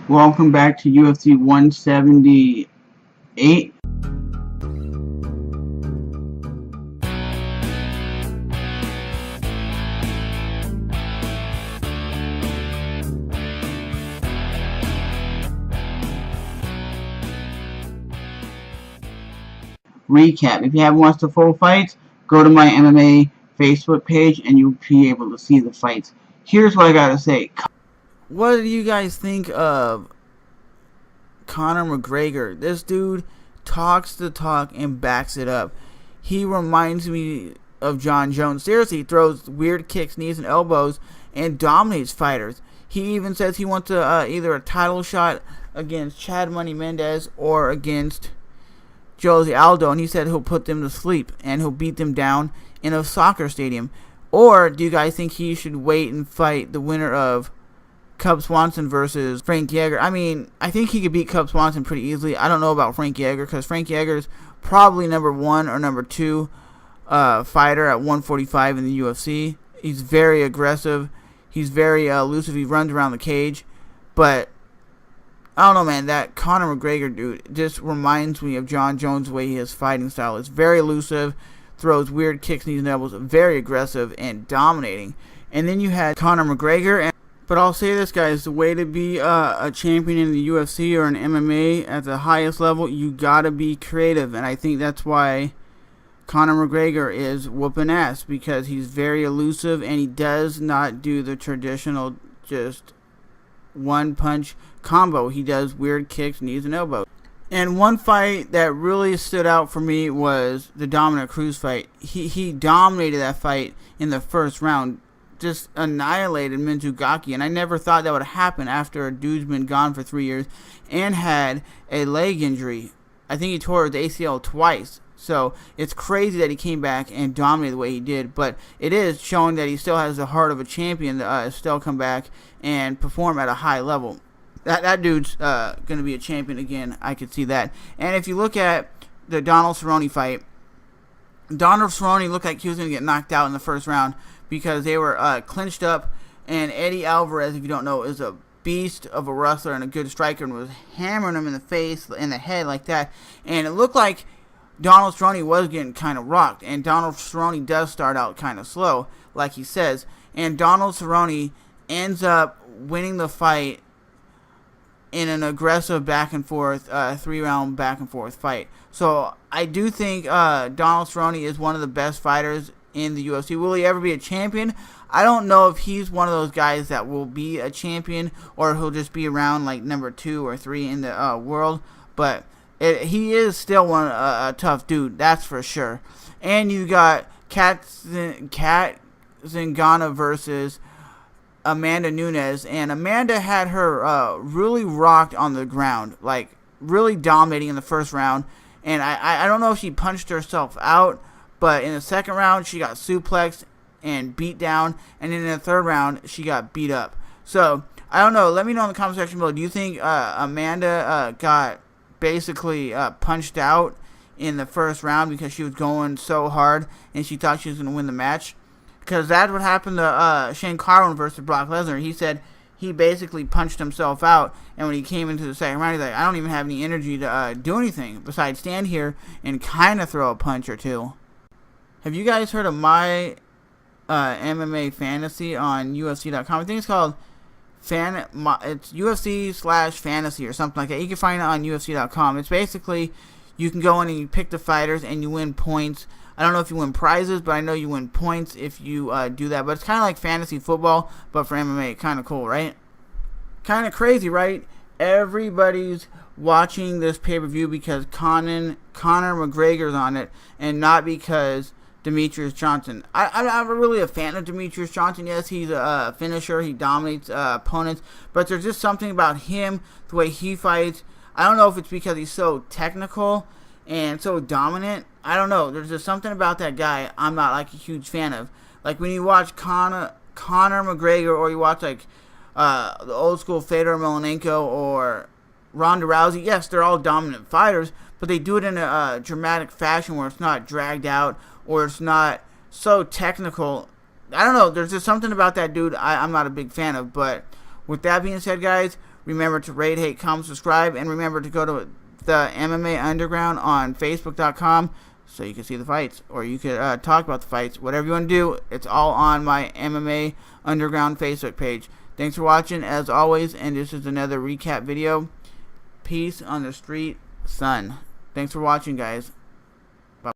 Welcome back to UFC 178. Recap. If you haven't watched the full fights, go to my MMA Facebook page and you'll be able to see the fights. Here's what I gotta say. What do you guys think of Conor McGregor? This dude talks the talk and backs it up. He reminds me of Jon Jones. Seriously, he throws weird kicks, knees, and elbows and dominates fighters. He even says he wants either a title shot against Chad Money Mendez or against Jose Aldo, and he said he'll put them to sleep and he'll beat them down in a soccer stadium. Or do you guys think he should wait and fight the winner of Cub Swanson versus Frank Yeager? I mean, I think he could beat Cub Swanson pretty easily. I don't know about Frank Yeager because Frank Yeager's probably number 1 or number 2 fighter at 145 in the UFC. He's very aggressive. He's very elusive. He runs around the cage. But I don't know, man. That Conor McGregor dude just reminds me of Jon Jones' the way his fighting style is. Very elusive, throws weird kicks, knees, and elbows, very aggressive and dominating. And then you had Conor McGregor. But I'll say this, guys, the way to be a champion in the UFC or in MMA at the highest level, you gotta be creative. And I think that's why Conor McGregor is whooping ass, because he's very elusive and he does not do the traditional just one punch combo. He does weird kicks, knees, and elbows. And one fight that really stood out for me was the Dominic Cruz fight. He dominated that fight in the first round, just annihilated Mizugaki, and I never thought that would happen after a dude's been gone for 3 years and had a leg injury. I think he tore his ACL twice. So it's crazy that he came back and dominated the way he did, but it is showing that he still has the heart of a champion to still come back and perform at a high level. That dude's going to be a champion again. I could see that. And if you look at the Donald Cerrone fight, Donald Cerrone looked like he was going to get knocked out in the first round because they were clinched up, and Eddie Alvarez, if you don't know, is a beast of a wrestler and a good striker, and was hammering him in the face, in the head like that. And it looked like Donald Cerrone was getting kind of rocked, and Donald Cerrone does start out kind of slow, like he says, and Donald Cerrone ends up winning the fight in an aggressive back and forth, 3-round back and forth fight. So I do think Donald Cerrone is one of the best fighters in the UFC. Will he ever be a champion? I don't know if he's one of those guys that will be a champion, or he'll just be around like number 2 or 3 in the world, but he is still a tough dude, that's for sure. And you got Kat Zingano versus Amanda Nunes, and Amanda had her really rocked on the ground, like really dominating in the first round. And I don't know if she punched herself out, but in the second round she got suplexed and beat down, and in the third round she got beat up. So I don't know. Let me know in the comment section below. Do you think Amanda got basically punched out in the first round because she was going so hard and she thought she was going to win the match? Because that's what happened to Shane Carwin versus Brock Lesnar. He said he basically punched himself out, and when he came into the second round, he's like, I don't even have any energy to do anything besides stand here and kind of throw a punch or two. Have you guys heard of my MMA fantasy on UFC.com? I think it's called it's UFC/fantasy or something like that. You can find it on UFC.com. It's basically, you can go in and you pick the fighters and you win points. I don't know if you win prizes, but I know you win points if you do that. But it's kind of like fantasy football, but for MMA. Kind of cool, right? Kind of crazy, right? Everybody's watching this pay-per-view because Conor McGregor's on it, and not because Demetrius Johnson. I'm not really a fan of Demetrius Johnson. Yes, he's a finisher. He dominates opponents. But there's just something about him, the way he fights. I don't know if it's because he's so technical and so dominant. I don't know. There's just something about that guy I'm not like a huge fan of. Like when you watch Conor McGregor, or you watch like the old school Fedor Emelianenko or Ronda Rousey. Yes, they're all dominant fighters, but they do it in a dramatic fashion where it's not dragged out or it's not so technical. I don't know. There's just something about that dude I'm not a big fan of. But with that being said, guys, Remember to rate, hate, comment, subscribe, and remember to go to the MMA Underground on Facebook.com so you can see the fights, or you can talk about the fights. Whatever you want to do, it's all on my MMA Underground Facebook page. Thanks for watching, as always, and this is another recap video. Peace on the street, son. Thanks for watching, guys.